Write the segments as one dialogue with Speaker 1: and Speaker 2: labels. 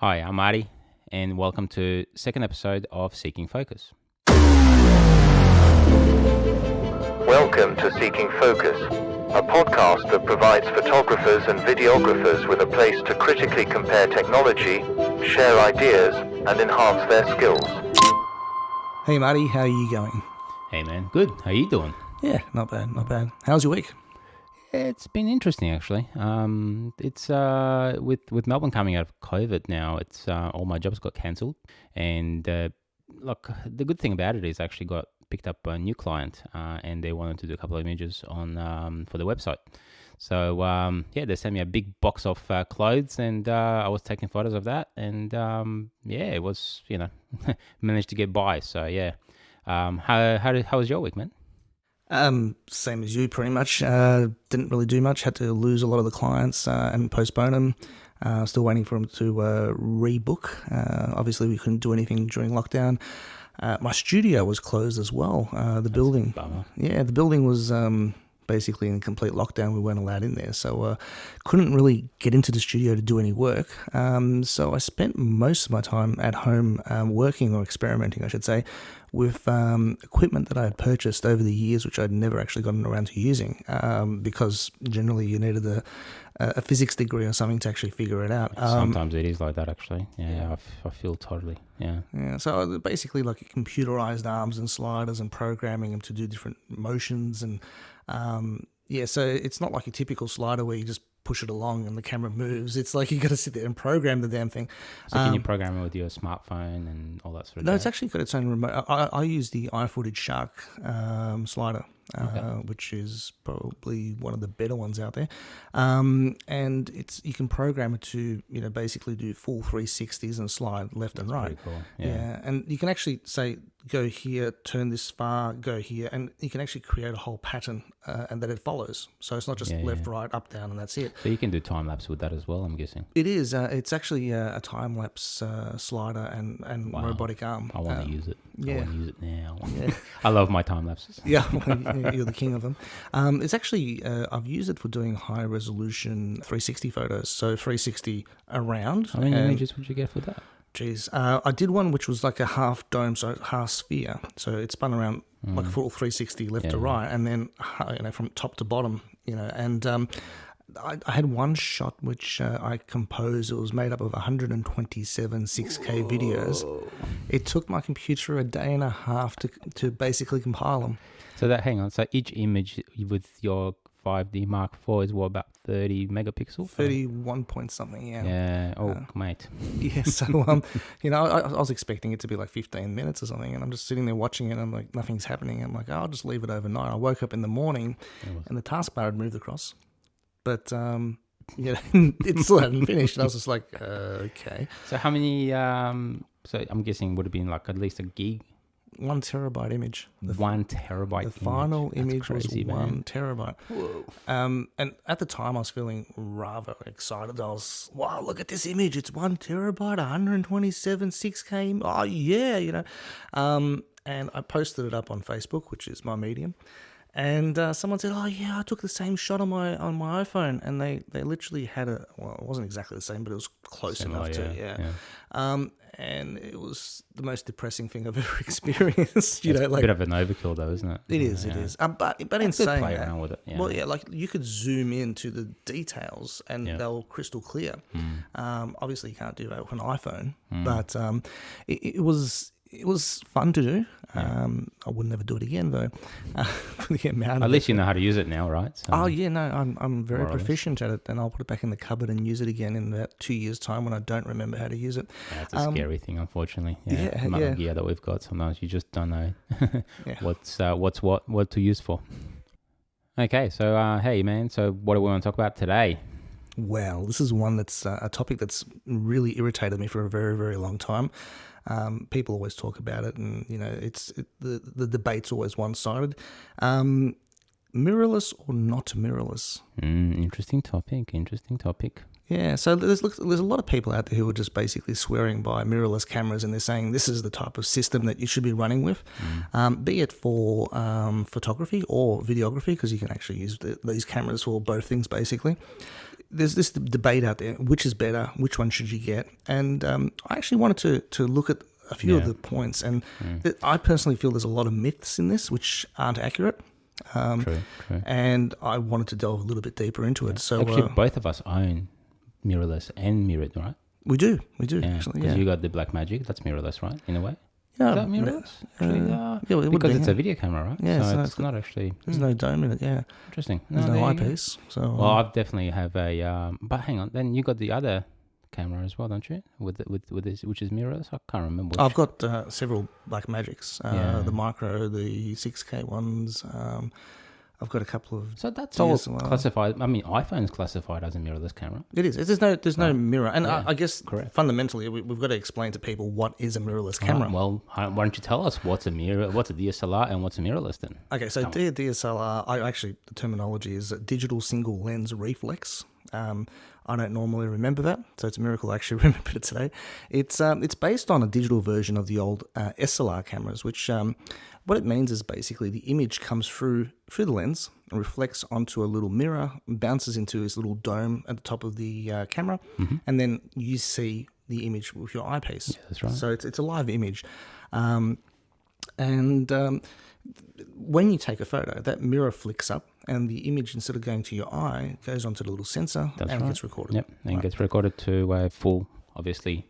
Speaker 1: Hi, I'm Marty, and welcome to second episode of Seeking Focus.
Speaker 2: Welcome to Seeking Focus, a podcast that provides photographers and videographers with a place to critically compare technology, share ideas, and enhance their skills.
Speaker 3: Hey Marty, how are you going?
Speaker 1: Hey man, good. How you doing?
Speaker 3: Yeah, not bad. How's your week?
Speaker 1: It's been interesting actually. It's with Melbourne coming out of COVID now. It's all my jobs got cancelled, and look, the good thing about it is I actually got picked up a new client, and they wanted to do a couple of images on for the website. So they sent me a big box of clothes, and I was taking photos of that, and it was managed to get by. So yeah, how was your week, man?
Speaker 3: Same as you, pretty much. Didn't really do much. Had to lose a lot of the clients and postpone them. Still waiting for them to rebook. Obviously, we couldn't do anything during lockdown. My studio was closed as well. The building, the building was basically in complete lockdown. We weren't allowed in there, so couldn't really get into the studio to do any work. So I spent most of my time at home working or experimenting, I should say, with equipment that I had purchased over the years, which I'd never actually gotten around to using, because generally you needed a physics degree or something to actually figure it out.
Speaker 1: Sometimes it is like that, actually. Yeah. I feel totally. Yeah.
Speaker 3: So basically, like computerized arms and sliders and programming them to do different motions and so it's not like a typical slider where you just push it along and the camera moves. It's like you got to sit there and program the damn thing.
Speaker 1: So can you program it with your smartphone and all that sort of
Speaker 3: No,
Speaker 1: stuff?
Speaker 3: it's actually got its own remote. I use the iFootage Shark slider, which is probably one of the better ones out there. And you can program it to basically do full 360s and slide left and right.
Speaker 1: Pretty cool. Yeah.
Speaker 3: And you can actually say go here, turn this far, go here, and you can actually create a whole pattern and that it follows. So it's not just left, right, up, down, and that's it.
Speaker 1: So you can do time lapse with that as well, I'm guessing.
Speaker 3: It is. It's actually a time lapse slider and robotic arm.
Speaker 1: I want to use it.
Speaker 3: Yeah.
Speaker 1: I want to use it now.
Speaker 3: Yeah.
Speaker 1: I love my time lapses.
Speaker 3: Yeah, you're the king of them. It's actually, I've used it for doing high resolution 360 photos. So 360 around.
Speaker 1: How many images would you get for that?
Speaker 3: Geez, I did one which was like a half dome, so half sphere. So it spun around like full 360 left to right, and then from top to bottom. And I had one shot which I composed. It was made up of 127 6K videos. It took my computer a day and a half to basically compile them.
Speaker 1: So hang on. So each image with your 5D Mark IV is what, about 30 megapixels?
Speaker 3: 31 point something, yeah.
Speaker 1: Yeah. Oh, mate.
Speaker 3: Yeah. So I was expecting it to be like 15 minutes or something, and I'm just sitting there watching it, and I'm like, nothing's happening. I'm like, I'll just leave it overnight. I woke up in the morning, and the taskbar had moved across, but it still hadn't finished. And I was just like, okay.
Speaker 1: So how many? So I'm guessing would have been like at least a gig.
Speaker 3: 1 terabyte image.
Speaker 1: 1 terabyte.
Speaker 3: The final image
Speaker 1: crazy,
Speaker 3: was 1
Speaker 1: man.
Speaker 3: terabyte.
Speaker 1: Whoa.
Speaker 3: And at the time, I was feeling rather excited. I was, wow, look at this image. It's 1 terabyte, 127 6K. Oh yeah, And I posted it up on Facebook, which is my medium. And someone said, "Oh yeah, I took the same shot on my iPhone," and they literally had it wasn't exactly the same, but it was close enough to. And it was the most depressing thing I've ever experienced.
Speaker 1: It's a bit of an overkill, though, isn't it?
Speaker 3: It is. But in saying
Speaker 1: play
Speaker 3: that,
Speaker 1: around with it. Yeah.
Speaker 3: well, like you could zoom into the details and they were crystal clear. Obviously, you can't do that with an iPhone, but it was fun to do. I would never do it again though. For the amount
Speaker 1: At least you know how to use it now, right? So,
Speaker 3: I'm very proficient at it, and I'll put it back in the cupboard and use it again in about 2 years' time when I don't remember how to use it.
Speaker 1: That's a scary thing, unfortunately. The amount of gear that we've got, sometimes you just don't know what's what to use for. Okay, so hey man, so what do we want to talk about today?
Speaker 3: Well, this is one that's a topic that's really irritated me for a very, very long time. People always talk about it, and the debate's always one-sided. Mirrorless or not mirrorless?
Speaker 1: Interesting topic.
Speaker 3: Yeah, so there's a lot of people out there who are just basically swearing by mirrorless cameras, and they're saying this is the type of system that you should be running with, be it for photography or videography, because you can actually use these cameras for both things basically. there's this debate out there: which is better? Which one should you get? And I actually wanted to look at a few of the points, and I personally feel there's a lot of myths in this which aren't accurate.
Speaker 1: True.
Speaker 3: And I wanted to delve a little bit deeper into it. So
Speaker 1: Actually, both of us own mirrorless and mirrored, right?
Speaker 3: we do
Speaker 1: Yeah,
Speaker 3: actually.
Speaker 1: because
Speaker 3: Yeah,
Speaker 1: you got the Black Magic. That's mirrorless, right? In a way.
Speaker 3: yeah,
Speaker 1: Is that mirrorless? Actually,
Speaker 3: yeah, it would
Speaker 1: because
Speaker 3: be,
Speaker 1: it's
Speaker 3: yeah.
Speaker 1: a video camera, right?
Speaker 3: Yeah,
Speaker 1: so
Speaker 3: so
Speaker 1: it's not actually
Speaker 3: There's no dome in it. Yeah,
Speaker 1: interesting.
Speaker 3: there's
Speaker 1: there
Speaker 3: no
Speaker 1: you go.
Speaker 3: eyepiece. So
Speaker 1: Well, I definitely have a. But hang on, then you got the other camera as well, don't you? With this, which is mirrorless. I can't remember. Which.
Speaker 3: I've got several Black Magics.
Speaker 1: Yeah.
Speaker 3: The micro, the 6K ones. I've got a couple of.
Speaker 1: So that's all
Speaker 3: DSLR.
Speaker 1: classified. I mean, iPhone's classified as a mirrorless camera.
Speaker 3: It is. There's no mirror, and
Speaker 1: Yeah,
Speaker 3: I guess
Speaker 1: correct.
Speaker 3: fundamentally we've got to explain to people what is a mirrorless camera.
Speaker 1: Right, well, why don't you tell us what's a DSLR, and what's a mirrorless then?
Speaker 3: Okay, so DSLR, the terminology is a digital single lens reflex. I don't normally remember that, so it's a miracle I actually remembered it today. It's based on a digital version of the old SLR cameras, which what it means is basically the image comes through the lens and reflects onto a little mirror, bounces into this little dome at the top of the camera, and then you see the image with your eyepiece.
Speaker 1: Yeah, that's right.
Speaker 3: So it's a live image. When you take a photo, that mirror flicks up, and the image, instead of going to your eye, goes onto the little sensor and gets recorded.
Speaker 1: Yep, and gets recorded to a full, obviously,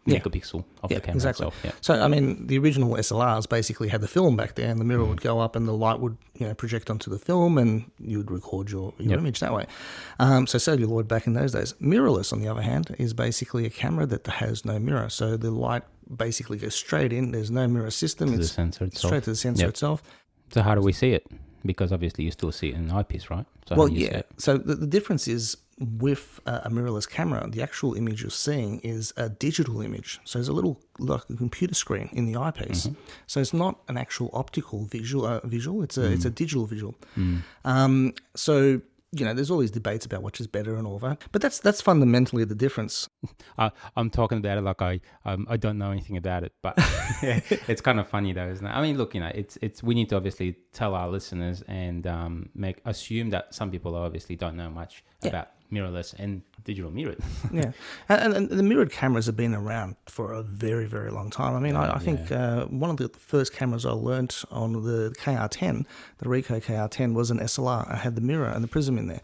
Speaker 1: megapixel of the camera
Speaker 3: exactly.
Speaker 1: itself. Yeah.
Speaker 3: So, I mean, the original SLRs basically had the film back there, and the mirror would go up, and the light would project onto the film, and you would record your image that way. So celluloid back in those days. Mirrorless, on the other hand, is basically a camera that has no mirror. So the light basically goes straight in. There's no mirror system.
Speaker 1: To the
Speaker 3: It's
Speaker 1: sensor itself.
Speaker 3: straight to the sensor itself.
Speaker 1: So how do we see it? Because obviously you still see it in an eyepiece, right? So
Speaker 3: Well,
Speaker 1: how do you see
Speaker 3: yeah.
Speaker 1: it?
Speaker 3: So the difference is with a mirrorless camera, the actual image you're seeing is a digital image. So there's a little like a computer screen in the eyepiece. So it's not an actual optical visual. It's a digital visual. So there's all these debates about which is better and all that, but that's fundamentally the difference.
Speaker 1: I'm talking about it like I don't know anything about it, but it's kind of funny though, isn't it? I mean, look, it's we need to obviously tell our listeners and assume that some people obviously don't know much about mirrorless and digital mirrored.
Speaker 3: Yeah, and the mirrored cameras have been around for a very, very long time. I mean, I think one of the first cameras I learnt on the KR10, the Ricoh KR10, was an SLR. I had the mirror and the prism in there.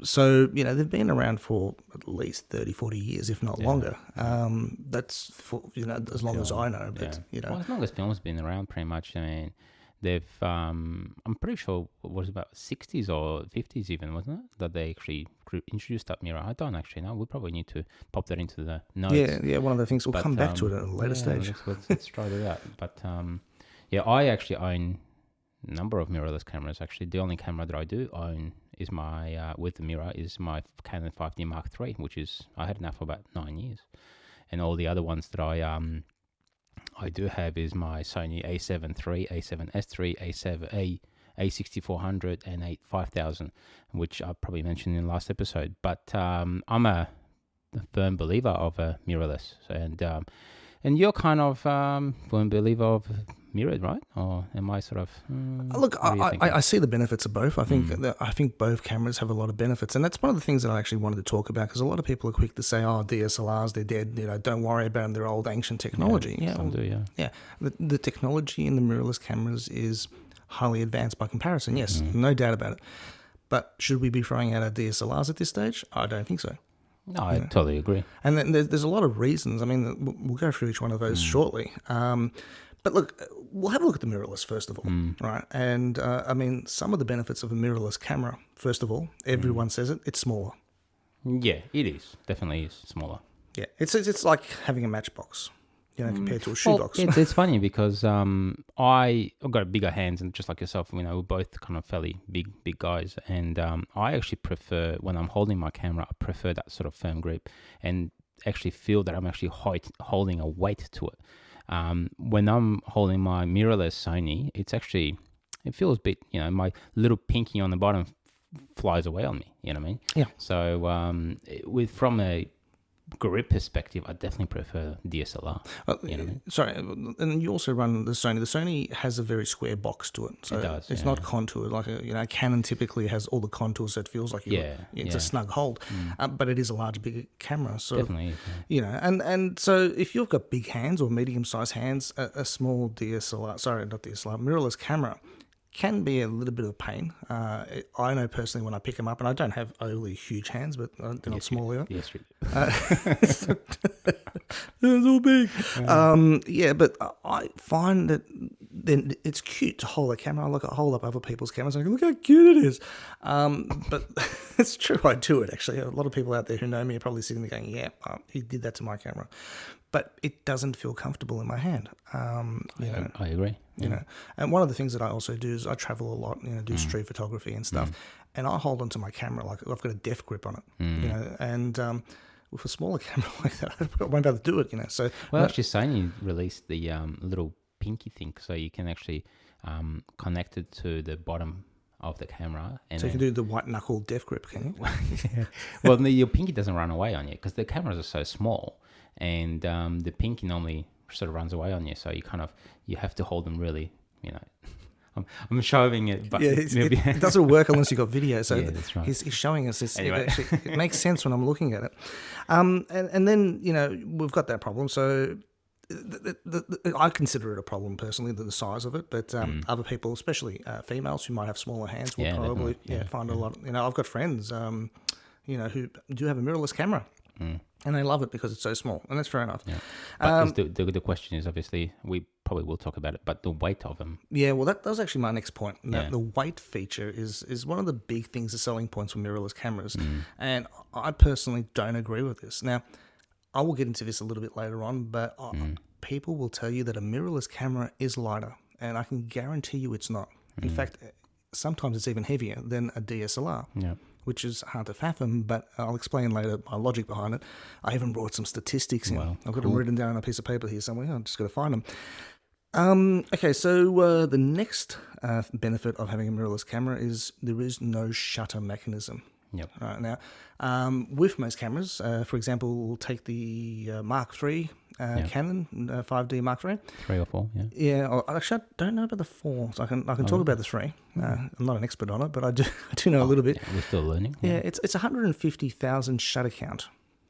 Speaker 3: So, they've been around for at least 30, 40 years, if not longer. That's for, as long as I know. But,
Speaker 1: Well, as long as film's been around, pretty much. I mean, they've I'm pretty sure it was about 60s or 50s even, wasn't it, that they actually introduced that mirror. I don't actually know. We probably need to pop that into the notes.
Speaker 3: Yeah, one of the things. We'll come back to it at a later stage.
Speaker 1: Let's try it out. But I actually own a number of mirrorless cameras. Actually, the only camera that I do own is my with the mirror is my Canon 5D Mark III, which is I had now for about 9 years, and all the other ones that I do have is my Sony A7 III, A7S III, A7 A6400 and A5000, which I probably mentioned in the last episode. But I'm a firm believer of a mirrorless, and you're kind of firm believer of mirrored, right? Or am I sort of?
Speaker 3: Look, I see the benefits of both. I think both cameras have a lot of benefits, and that's one of the things that I actually wanted to talk about, because a lot of people are quick to say, "Oh, DSLRs, they're dead. Don't worry about them. They're old, ancient technology."
Speaker 1: Yeah.
Speaker 3: The technology in the mirrorless cameras is highly advanced by comparison. Yes, no doubt about it. But should we be throwing out our DSLRs at this stage? I don't think so.
Speaker 1: No, I totally agree.
Speaker 3: And then there's a lot of reasons. I mean, we'll go through each one of those shortly. But look, we'll have a look at the mirrorless first of all, right? And I mean, some of the benefits of a mirrorless camera, first of all, everyone says it, it's smaller.
Speaker 1: Yeah, it is. Definitely is smaller.
Speaker 3: Yeah, it's like having a matchbox, compared to a shoebox.
Speaker 1: Well, it's funny because I've got bigger hands, and just like yourself, we're both kind of fairly big guys, and I actually prefer, when I'm holding my camera, I prefer that sort of firm grip and actually feel that I'm actually holding a weight to it. When I'm holding my mirrorless Sony, it feels a bit, my little pinky on the bottom flies away on me, you know what I mean?
Speaker 3: Yeah.
Speaker 1: So from a grip perspective, I definitely prefer DSLR. You know what I mean?
Speaker 3: Sorry, and you also run the Sony. The Sony has a very square box to it, so
Speaker 1: It does,
Speaker 3: it's
Speaker 1: yeah.
Speaker 3: not contoured like Canon typically has all the contours. So it feels like it's a snug hold, but it is a larger, bigger camera. So
Speaker 1: Definitely is, yeah.
Speaker 3: and so if you've got big hands or medium-sized hands, a small mirrorless camera can be a little bit of a pain. I know personally when I pick them up, and I don't have overly huge hands, but they're not small either.
Speaker 1: Yes,
Speaker 3: It's all big. But I find that then it's cute to hold a camera. I hold up other people's cameras and I go, look how cute it is. But it's true, I do it actually. A lot of people out there who know me are probably sitting there going, yeah, he did that to my camera. But it doesn't feel comfortable in my hand.
Speaker 1: I agree.
Speaker 3: And one of the things that I also do is I travel a lot, do street photography and stuff, and I hold onto my camera like I've got a death grip on it, and with a smaller camera like that, I won't be able to do it, So
Speaker 1: Well, actually, Sony released the little pinky thing, so you can actually connect it to the bottom of the camera. And
Speaker 3: so you can do the white knuckle death grip, can you?
Speaker 1: Well, your pinky doesn't run away on you because the cameras are so small, and the pinky normally sort of runs away on you. So you have to hold them really, I'm showing it, but
Speaker 3: it doesn't work unless you've got video. So
Speaker 1: yeah, that's right.
Speaker 3: He's showing us this.
Speaker 1: Anyway.
Speaker 3: It makes sense when I'm looking at it. And then, we've got that problem. So I consider it a problem personally, the size of it, but other people, especially females who might have smaller hands, will probably find a lot. I've got friends, who do have a mirrorless camera. And they love it because it's so small, and that's fair enough.
Speaker 1: Yeah. But the question is, obviously, we probably will talk about it, but the weight of them.
Speaker 3: Yeah, well, that was actually my next point. The weight feature is one of the big things, the selling points for mirrorless cameras, and I personally don't agree with this. Now, I will get into this a little bit later on, but people will tell you that a mirrorless camera is lighter, and I can guarantee you it's not. In fact, sometimes it's even heavier than a DSLR.
Speaker 1: Yeah.
Speaker 3: Which is hard to fathom, but I'll explain later my logic behind it. I even brought some statistics in.
Speaker 1: Wow,
Speaker 3: I've got them written down on a piece of paper here somewhere. I'm just going to find them. Okay, so the next benefit of having a mirrorless camera is there is no shutter mechanism.
Speaker 1: Yep.
Speaker 3: Right, now, with most cameras, for example, we'll take the Mark III Canon 5D Mark III.
Speaker 1: 3 or 4, yeah.
Speaker 3: Yeah, actually, I don't know about the 4, so I can talk about the 3. I'm not an expert on it, but I do know a little bit.
Speaker 1: Yeah, we're still learning.
Speaker 3: Yeah, it's 150,000 shutter count,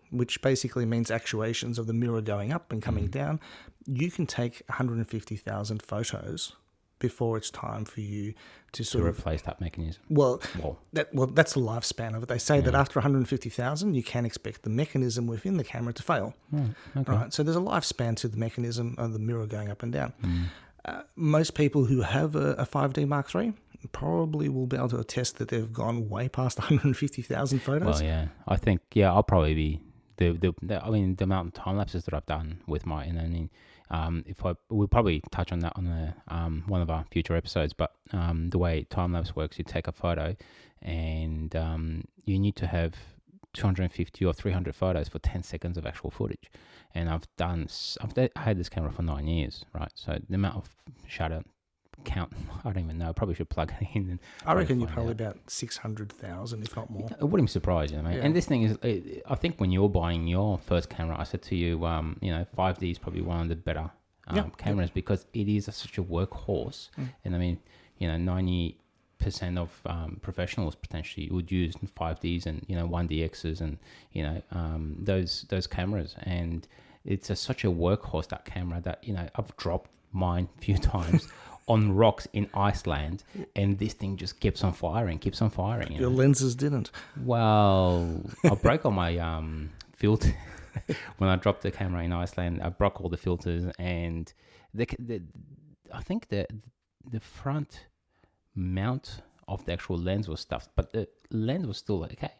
Speaker 3: which basically means actuations of the mirror going up and coming down. You can take 150,000 photos before it's time for you to
Speaker 1: replace that mechanism.
Speaker 3: That's the lifespan of it. They say that after 150,000, you can expect the mechanism within the camera to fail.
Speaker 1: Okay.
Speaker 3: Right, so there's a lifespan to the mechanism of the mirror going up and down. Most people who have a 5D Mark III probably will be able to attest that they've gone way past 150,000 photos.
Speaker 1: Well, yeah, I think I'll probably be the amount of time lapses that I've done with mine, we'll probably touch on that on the one of our future episodes. But the way time lapse works, you take a photo, and you need to have 250 or 300 photos for 10 seconds of actual footage. And I had this camera for 9 years, right? So the amount of shutter count, I don't even know. I probably should plug it in. And
Speaker 3: I reckon you're probably about 600,000, if not more.
Speaker 1: It wouldn't surprise you, mate.
Speaker 3: Yeah.
Speaker 1: And this thing is, I think when you're buying your first camera, I said to you, 5D is probably one of the better cameras because it is such a workhorse. And 90% of professionals potentially would use 5Ds and 1DXs and those cameras, and it's such a workhorse, that camera, that I've dropped mine a few times on rocks in Iceland, and this thing just keeps on firing.
Speaker 3: Your lenses didn't.
Speaker 1: Well, I broke all my filter when I dropped the camera in Iceland. I broke all the filters, and I think the front mount of the actual lens was stuffed, but the lens was still okay.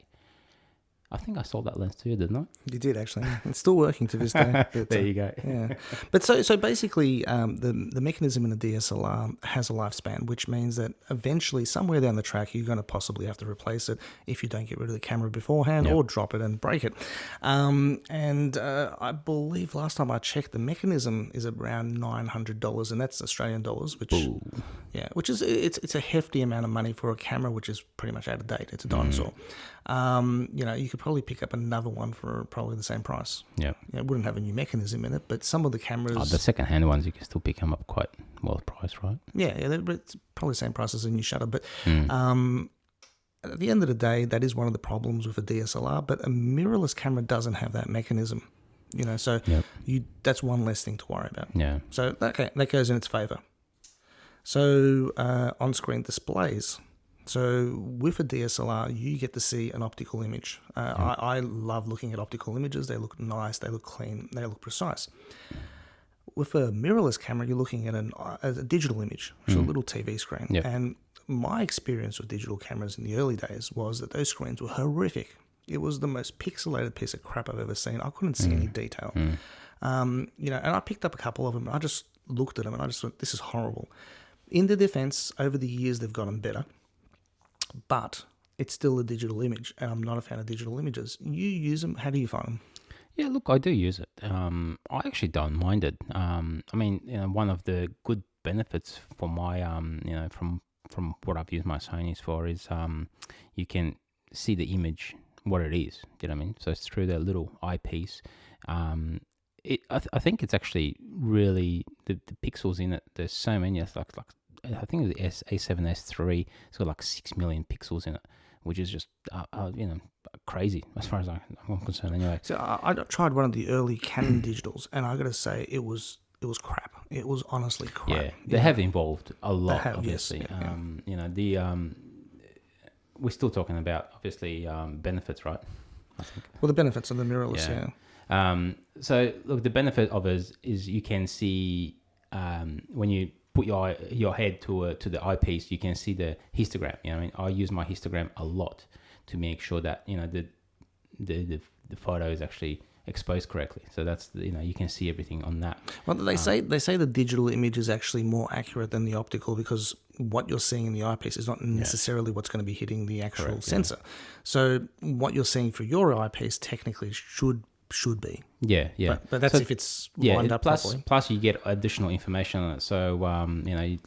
Speaker 1: I think I sold that lens to you, didn't I?
Speaker 3: You did, actually. It's still working to this day. But,
Speaker 1: there you go.
Speaker 3: Yeah, but so basically, the mechanism in a DSLR has a lifespan, which means that eventually, somewhere down the track, you're going to possibly have to replace it if you don't get rid of the camera beforehand or drop it and break it. And I believe last time I checked, the mechanism is around $900, and that's Australian dollars, which is it's a hefty amount of money for a camera which is pretty much out of date. It's a dinosaur. You could could probably pick up another one for probably the same price.
Speaker 1: Yeah.
Speaker 3: It wouldn't have a new mechanism in it, but some of the cameras...
Speaker 1: The second-hand ones, you can still pick them up quite well priced, right?
Speaker 3: Yeah, it's probably the same price as a new shutter. But
Speaker 1: Mm.
Speaker 3: at the end of the day, that is one of the problems with a DSLR. But a mirrorless camera doesn't have that mechanism, so
Speaker 1: Yep.
Speaker 3: that's one less thing to worry about.
Speaker 1: Yeah.
Speaker 3: So that goes in its favour. So on-screen displays. So with a DSLR, you get to see an optical image. I love looking at optical images. They look nice, they look clean, they look precise. With a mirrorless camera, you're looking at a digital image, which is a little TV screen.
Speaker 1: Yep.
Speaker 3: And my experience with digital cameras in the early days was that those screens were horrific. It was the most pixelated piece of crap I've ever seen. I couldn't see any detail. And I picked up a couple of them. And I just looked at them and I just thought, this is horrible. In their defense, over the years, they've gotten better. But it's still a digital image, and I'm not a fan of digital images. You use them. How do you find them?
Speaker 1: Yeah, look, I do use it. I actually don't mind it. One of the good benefits for my, from what I've used my Sony's for is you can see the image, what it is. Do you know what I mean? So it's through the little eyepiece. I think it's actually really the pixels in it. There's so many. It's like I think the A7S3. It's got like 6 million pixels in it, which is just crazy as far as I'm concerned. Anyway,
Speaker 3: So I tried one of the early Canon digitals, and I got to say it was crap. It was honestly crap.
Speaker 1: yeah, they have evolved a lot.
Speaker 3: They have,
Speaker 1: obviously,
Speaker 3: yes,
Speaker 1: we're still talking about obviously benefits, right? I think.
Speaker 3: Well, the benefits of the mirrorless, yeah.
Speaker 1: So look, the benefit of it is you can see when you put your head to the eyepiece, you can see the histogram. You know what I mean? I use my histogram a lot to make sure that the photo is actually exposed correctly. So that's you can see everything on that.
Speaker 3: Well, they say the digital image is actually more accurate than the optical because what you're seeing in the eyepiece is not necessarily what's going to be hitting the actual sensor. So what you're seeing for your eyepiece technically should be.
Speaker 1: Yeah.
Speaker 3: But that's if it's lined up properly.
Speaker 1: Plus, you get additional information on it. So,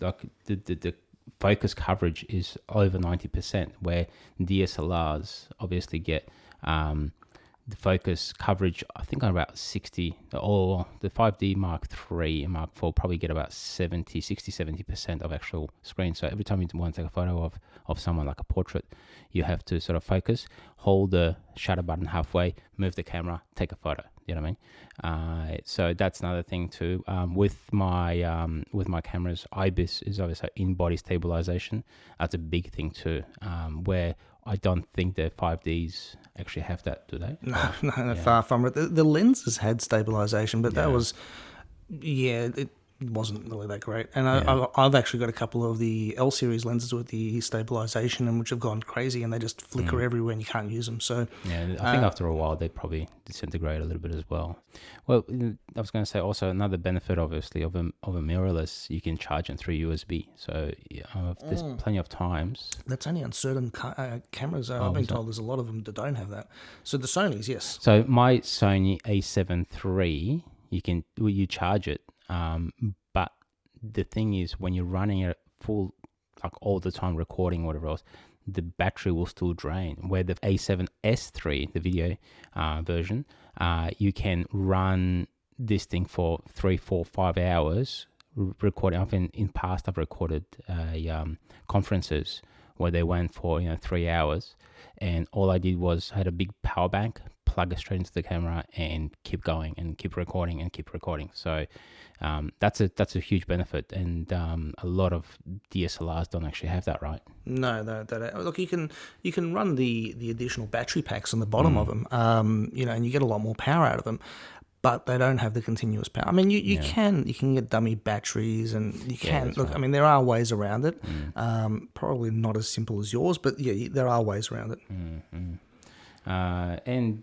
Speaker 1: like the focus coverage is over 90%, where DSLRs obviously get the focus coverage, I think, on about 60, or the 5D Mark III and Mark IV probably get about 70% of actual screen. So every time you want to take a photo of someone, like a portrait, you have to sort of focus, hold the shutter button halfway, move the camera, take a photo. You know what I mean? So that's another thing too. With my cameras, IBIS is obviously in-body stabilization. That's a big thing too, where I don't think the 5Ds actually have that, do they?
Speaker 3: No, far from it. The lenses had stabilization, but that was, it wasn't really that great. And I've actually got a couple of the L series lenses with the stabilization, and which have gone crazy, and they just flicker everywhere, and you can't use them. So
Speaker 1: yeah, I think after a while they probably disintegrate a little bit as well. Well, I was going to say also another benefit, obviously, of a mirrorless, you can charge it through USB. So there's plenty of times.
Speaker 3: That's only on certain cameras. I've been told there's a lot of them that don't have that. So the Sonys, yes.
Speaker 1: So my Sony A7 III, you charge it. But the thing is, when you're running it full, like all the time recording, whatever else, the battery will still drain. Where the A7S III, the video version, you can run this thing for 3, 4, 5 hours recording. In past, I've recorded conferences where they went for 3 hours, and all I did was I had a big power bank, plug it straight into the camera, and keep going and keep recording and keep recording. So that's a huge benefit, and a lot of DSLRs don't actually have that, right?
Speaker 3: No, look, you can run the additional battery packs on the bottom of them, and you get a lot more power out of them, but they don't have the continuous power. I mean, you can get dummy batteries, and you can look. Right. I mean, there are ways around it. Probably not as simple as yours, but there are ways around it.
Speaker 1: From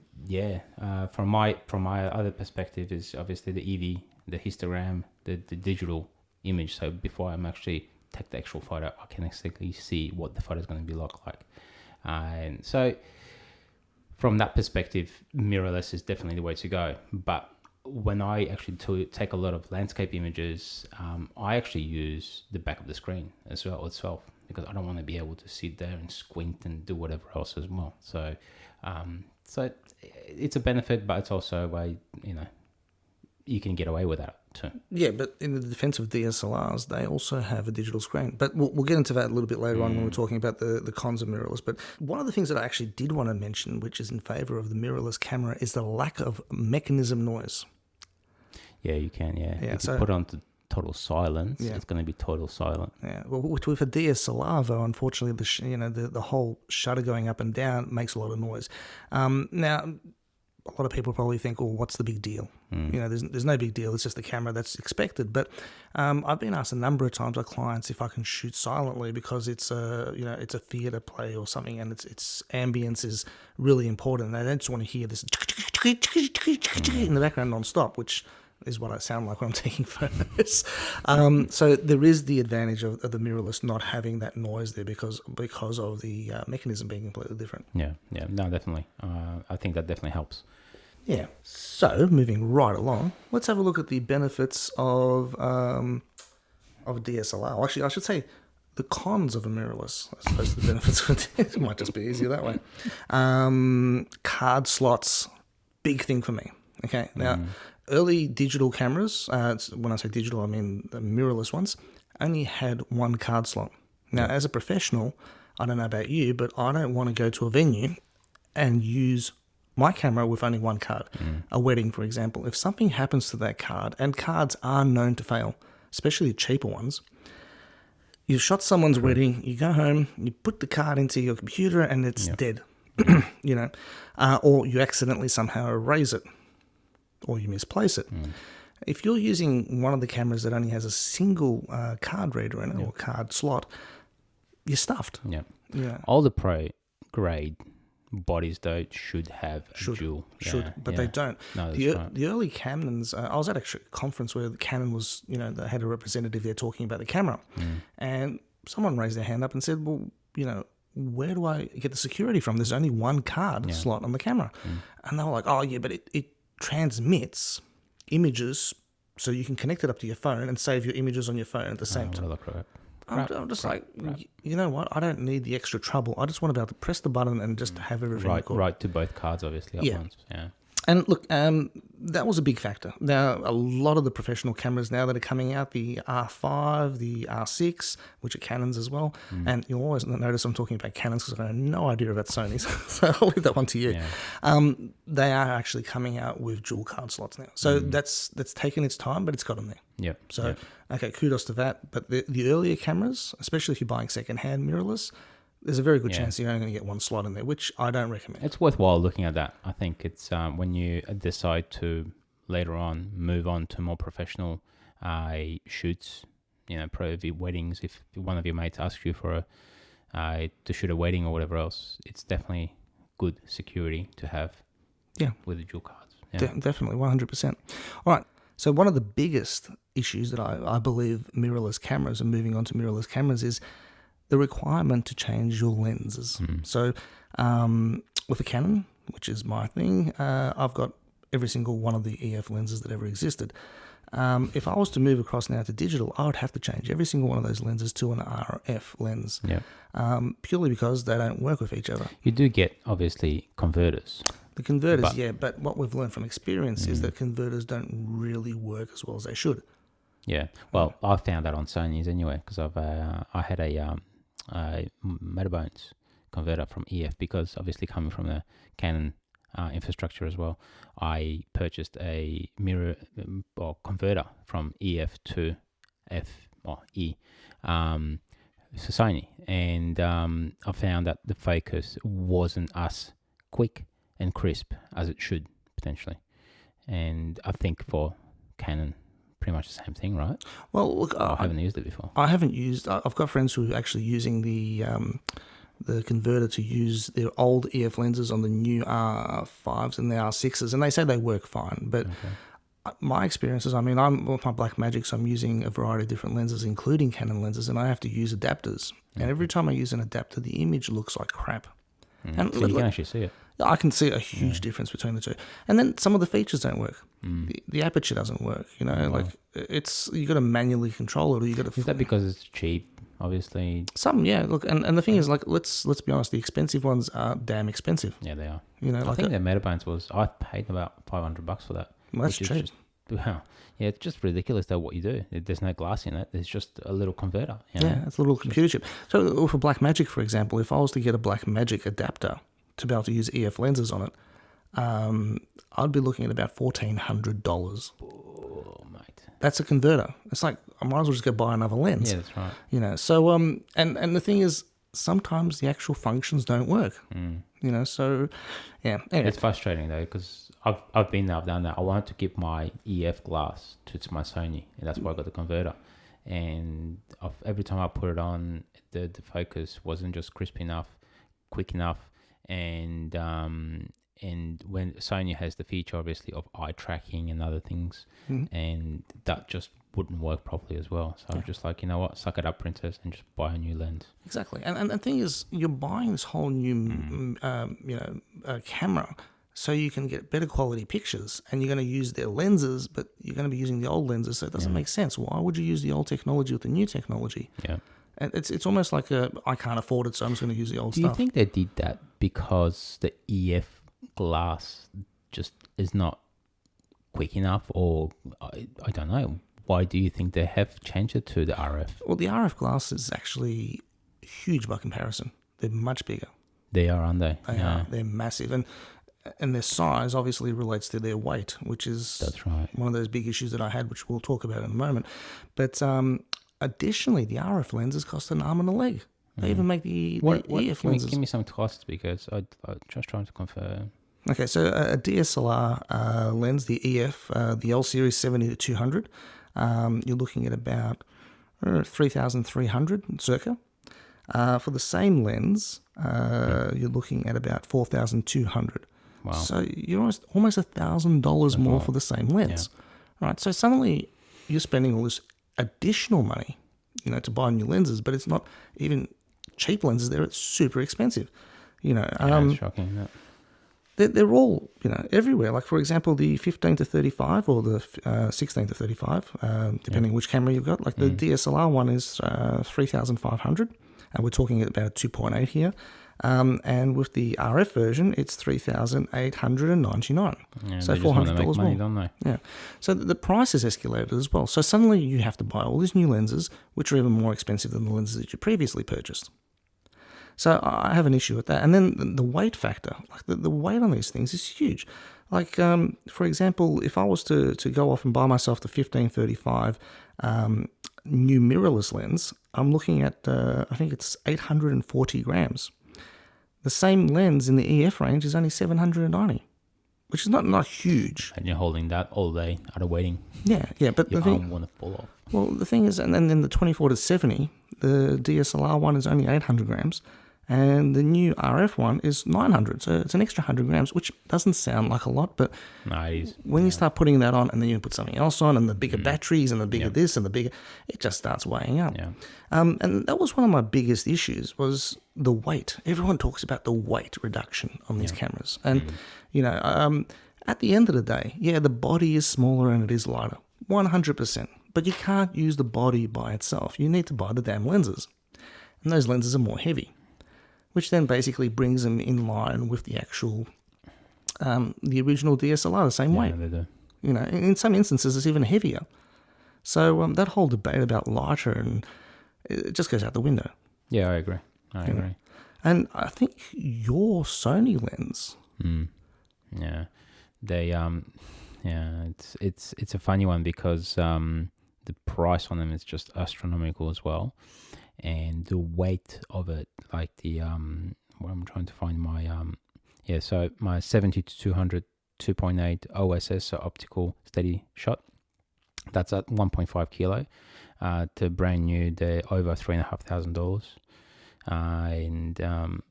Speaker 1: my other perspective is obviously the EV, the histogram, the digital image. So before I'm actually take the actual photo, I can actually see what the photo is going to be like. And so from that perspective, mirrorless is definitely the way to go. But when I actually take a lot of landscape images, I actually use the back of the screen as well itself, because I don't want to be able to sit there and squint and do whatever else as well. So So it's a benefit, but it's also a way, you can get away with that too.
Speaker 3: Yeah, but in the defense of DSLRs, they also have a digital screen. But we'll get into that a little bit later on when we're talking about the cons of mirrorless. But one of the things that I actually did want to mention, which is in favor of the mirrorless camera, is the lack of mechanism noise.
Speaker 1: Yeah, you can, If
Speaker 3: so,
Speaker 1: you put on to total silence,
Speaker 3: Yeah.
Speaker 1: it's going to be total silent.
Speaker 3: Yeah, well, with a DSLR though, unfortunately, the whole shutter going up and down makes a lot of noise. Now, a lot of people probably think, "Well, what's the big deal?" There's no big deal. It's just the camera that's expected. But I've been asked a number of times by clients if I can shoot silently because it's a theatre play or something, and its ambience is really important. They don't just want to hear this in the background non-stop, which is what I sound like when I'm taking photos. So there is the advantage of the mirrorless not having that noise there because of the mechanism being completely different.
Speaker 1: Yeah, no, definitely. I think that definitely helps.
Speaker 3: Yeah. So moving right along, let's have a look at the benefits of a DSLR. Well, actually, I should say the cons of a mirrorless as opposed to the benefits of it. It might just be easier that way. Card slots, big thing for me. Okay, now early digital cameras, when I say digital, I mean the mirrorless ones, only had one card slot. Now, as a professional, I don't know about you, but I don't want to go to a venue and use my camera with only one card. A wedding, for example. If something happens to that card, and cards are known to fail, especially cheaper ones, you shot someone's wedding, you go home, you put the card into your computer, and it's dead. Or you accidentally somehow erase it, or you misplace it. If you're using one of the cameras that only has a single card reader in it or card slot, you're stuffed.
Speaker 1: Yeah. All the pro grade bodies though should have a dual.
Speaker 3: But they don't.
Speaker 1: No,
Speaker 3: the early Canons, I was at a conference where the Canon was, they had a representative there talking about the camera, and someone raised their hand up and said, well, where do I get the security from? There's only one card slot on the camera. And they were like, oh yeah, but it transmits images so you can connect it up to your phone and save your images on your phone at the same time. I'm just like, you know what? I don't need the extra trouble. I just want to be able to press the button and just have everything recorded.
Speaker 1: Right to both cards, obviously, at once. Yeah.
Speaker 3: And look, that was a big factor. Now, a lot of the professional cameras now that are coming out, the R5, the R6, which are Canons as well, and you'll always notice I'm talking about Canons because I have no idea about Sony's, so I'll leave that one to you. Yeah. They are actually coming out with dual card slots now. So that's taken its time, but it's got them there.
Speaker 1: Yep.
Speaker 3: So, okay, kudos to that. But the earlier cameras, especially if you're buying second-hand mirrorless, there's a very good chance you're only going to get one slot in there, which I don't recommend.
Speaker 1: It's worthwhile looking at that. I think it's when you decide to later on move on to more professional shoots, pro weddings. If one of your mates asks you for to shoot a wedding or whatever else, it's definitely good security to have.
Speaker 3: Yeah,
Speaker 1: with the dual cards. Yeah.
Speaker 3: Definitely, 100%. All right. So one of the biggest issues that I believe mirrorless cameras and moving on to mirrorless cameras is the requirement to change your lenses. So with a Canon, which is my thing, I've got every single one of the EF lenses that ever existed. If I was to move across now to digital, I would have to change every single one of those lenses to an RF lens, purely because they don't work with each other.
Speaker 1: You do get, obviously, converters.
Speaker 3: The converters, but what we've learned from experience is that converters don't really work as well as they should.
Speaker 1: Yeah, well, I found that on Sony's anyway, because I had a Metabones converter from EF, because obviously coming from the Canon infrastructure as well, I purchased a mirror or converter from EF to F or E for Sony, and I found that the focus wasn't as quick and crisp as it should potentially, and I think for Canon pretty much the same thing, right? Well, look, I haven't used it before.
Speaker 3: I haven't used. I've got friends who are actually using the converter to use their old EF lenses on the new R5s and the R6s, and they say they work fine. But my experiences, I mean, I'm with my Blackmagic, so I'm using a variety of different lenses, including Canon lenses, and I have to use adapters. And every time I use an adapter, the image looks like crap.
Speaker 1: And so you can actually see it.
Speaker 3: I can see a huge difference between the two. And then some of the features don't work. The aperture doesn't work. Like it's you got to manually control it, or you got to.
Speaker 1: Is that because it's cheap, obviously.
Speaker 3: Some, yeah. Look, and the thing is, like, let's be honest. The expensive ones are damn expensive.
Speaker 1: Yeah, they are.
Speaker 3: You know,
Speaker 1: I
Speaker 3: like
Speaker 1: think their Metabones I paid about $500 for that.
Speaker 3: well, that's
Speaker 1: which
Speaker 3: cheap.
Speaker 1: is just, wow. Yeah, it's just ridiculous though what you do. There's no glass in it. There's just a little converter. You know?
Speaker 3: Yeah, it's a little computer chip. So for Blackmagic, for example, if I was to get a Blackmagic adapter to be able to use EF lenses on it, I'd be looking at about $1,400.
Speaker 1: Oh, mate.
Speaker 3: That's a converter. It's like I might as well just go buy another lens.
Speaker 1: Yeah, that's right.
Speaker 3: You know, so and the thing is, sometimes the actual functions don't work. You know, so yeah. Anyway.
Speaker 1: It's frustrating though because I've been there, I've done that. I wanted to keep my EF glass to my Sony, and that's why I got the converter. And every time I put it on, the focus wasn't just crisp enough, quick enough, and when Sony has the feature obviously of eye tracking and other things, and that just wouldn't work properly as well. So I'm just like, you know what, suck it up, princess, and just buy a new lens.
Speaker 3: Exactly, and the thing is, you're buying this whole new, camera, so you can get better quality pictures, and you're going to use their lenses, but you're going to be using the old lenses, so it doesn't make sense. Why would you use the old technology with the new technology?
Speaker 1: Yeah,
Speaker 3: and it's almost like I can't afford it, so I'm just going to use the old
Speaker 1: stuff. Do you think they did that because the EF glass just is not quick enough, or I don't know? Why do you think they have changed it to the RF?
Speaker 3: Well, the RF glass is actually huge by comparison. They're much bigger.
Speaker 1: They are, aren't they?
Speaker 3: They are. They're massive. And their size obviously relates to their weight, which is
Speaker 1: that's right.
Speaker 3: One of those big issues that I had, which we'll talk about in a moment. But additionally, the RF lenses cost an arm and a leg. They even make the EF lenses.
Speaker 1: Give me some costs because I'm just trying to confirm.
Speaker 3: Okay, so a DSLR lens, the EF, the L series 70-200, you're looking at about 3,300 circa. For the same lens, you're looking at about 4,200.
Speaker 1: Wow!
Speaker 3: So you're almost $1,000 more for the same lens, right? So suddenly you're spending all this additional money, you know, to buy new lenses, but it's not even cheap lenses. There, it's super expensive, you know.
Speaker 1: It's shocking. Isn't it?
Speaker 3: They're all, you know, everywhere. Like, for example, the 15-35 or the 16-35, depending which camera you've got. Like the DSLR one is 3,500, and we're talking about 2.8 here. And with the RF version, it's 3,899.
Speaker 1: Yeah,
Speaker 3: so
Speaker 1: they just want to
Speaker 3: $400
Speaker 1: make money,
Speaker 3: more.
Speaker 1: don't they?
Speaker 3: Yeah. So the price has escalated as well. So suddenly you have to buy all these new lenses, which are even more expensive than the lenses that you previously purchased. So I have an issue with that. And then the weight factor, like the weight on these things is huge. Like, for example, if I was to go off and buy myself the 15-35 new mirrorless lens, I'm looking at, I think it's 840 grams. The same lens in the EF range is only 790, which is not huge.
Speaker 1: And you're holding that all day at a wedding.
Speaker 3: Yeah. But
Speaker 1: your
Speaker 3: the thing,
Speaker 1: arm want to fall off.
Speaker 3: Well, the thing is, and then the 24-70, the DSLR one is only 800 grams, and the new RF one is 900. So it's an extra 100 grams, which doesn't sound like a lot, but
Speaker 1: no, it is.
Speaker 3: When you start putting that on, and then you put something else on, and the bigger batteries, and the bigger this, and the bigger, it just starts weighing up.
Speaker 1: Yeah.
Speaker 3: And that was one of my biggest issues, was the weight. Everyone talks about the weight reduction on these cameras. And, you know, at the end of the day, yeah, the body is smaller and it is lighter, 100%. But you can't use the body by itself. You need to buy the damn lenses. And those lenses are more heavy, which then basically brings them in line with the actual, the original DSLR, the same weight.
Speaker 1: They do.
Speaker 3: You know, in some instances, it's even heavier. So that whole debate about lighter, and it just goes out the window.
Speaker 1: Yeah, I agree. I agree.
Speaker 3: And I think your Sony lens.
Speaker 1: Yeah, they it's a funny one because the price on them is just astronomical as well, and the weight of it, like the what I'm trying to find my so my 70-200 2.8 OSS, so optical steady shot, that's at 1.5 kilo. To brand new, they're over $3,500. And 16-35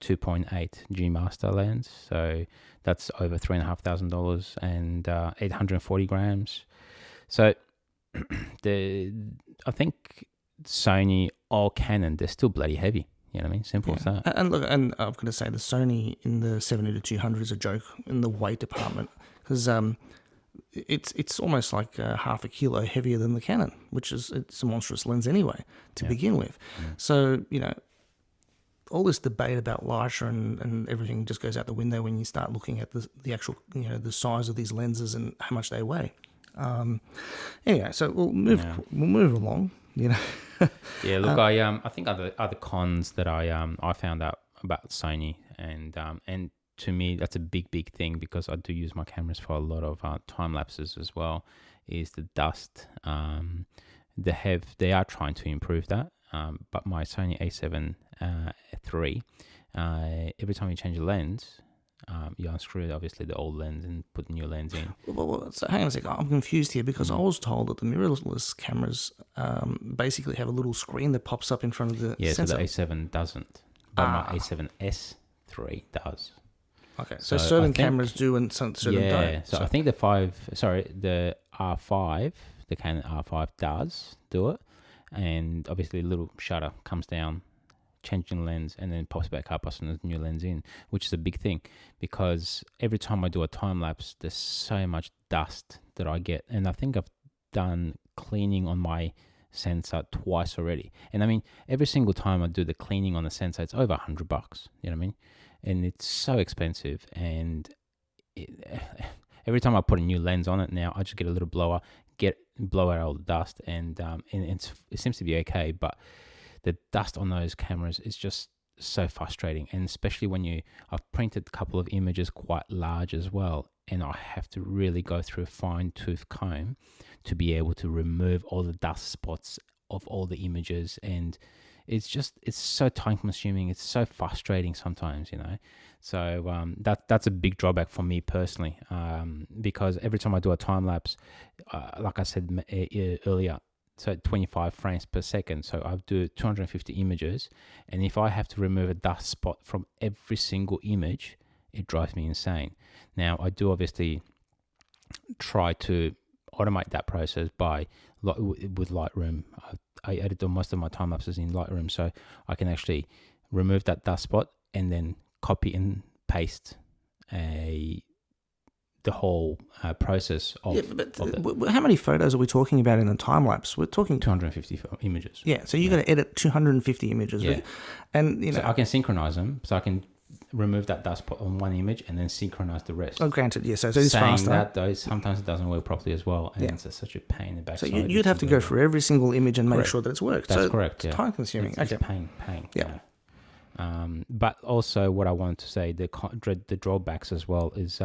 Speaker 1: 2.8 G Master lens, so that's over $3,500 and 840 grams. So I think Sony or Canon, they're still bloody heavy. You know what I mean? Simple as that.
Speaker 3: And look, and I'm going to say the Sony in the 70-200 is a joke in the weight department, because it's almost like half a kilo heavier than the Canon, which is it's a monstrous lens anyway to begin with. So all this debate about lighter and everything just goes out the window when you start looking at the actual the size of these lenses and how much they weigh. Anyway, so we'll move along.
Speaker 1: Yeah, look, I think other cons that I found out about Sony, and to me that's a big thing because I do use my cameras for a lot of time lapses as well, is the dust. They are trying to improve that, but my Sony A7 III, every time you change the lens, you unscrew obviously the old lens and put a new lens in.
Speaker 3: Well, so hang on a second, I'm confused here because I was told that the mirrorless cameras basically have a little screen that pops up in front of the sensor.
Speaker 1: So the A7 doesn't, but my A7S III does.
Speaker 3: Okay, so certain cameras do and certain don't.
Speaker 1: So I think the R5, the Canon R5 does do it, and obviously a little shutter comes down, changing lens, and then pops back up as soon as the new lens in, which is a big thing because every time I do a time lapse, there's so much dust that I get, and I think I've done cleaning on my sensor twice already. And I mean, every single time I do the cleaning on the sensor, it's over $100. You know what I mean? And it's so expensive. And every time I put a new lens on it now, I just get a little blower, blow out all the dust, and it seems to be okay. But the dust on those cameras is just so frustrating, and especially when I've printed a couple of images quite large as well, and I have to really go through a fine-tooth comb to be able to remove all the dust spots of all the images, and it's so time consuming, it's so frustrating sometimes, so that's a big drawback for me personally, because every time I do a time lapse, like I said earlier, so 25 frames per second, so I do 250 images, and if I have to remove a dust spot from every single image, it drives me insane. Now I do obviously try to automate that process with Lightroom. I edit most of my time lapses in Lightroom, so I can actually remove that dust spot and then copy and paste the whole process of.
Speaker 3: How many photos are we talking about in a time lapse? We're talking
Speaker 1: 250 images.
Speaker 3: Yeah, so you got to edit 250 images.
Speaker 1: Yeah,
Speaker 3: and
Speaker 1: so I can synchronize them, so I can remove that dust spot on one image and then synchronize the rest.
Speaker 3: Oh, granted, yes. So it's faster.
Speaker 1: That though, sometimes it doesn't work properly as well, and it's such a pain in the backside.
Speaker 3: So you'd have to go through every single image and make sure that it's worked.
Speaker 1: That's correct. Yeah,
Speaker 3: time consuming.
Speaker 1: It's a pain. Yeah. But also, what I wanted to say, the drawbacks as well is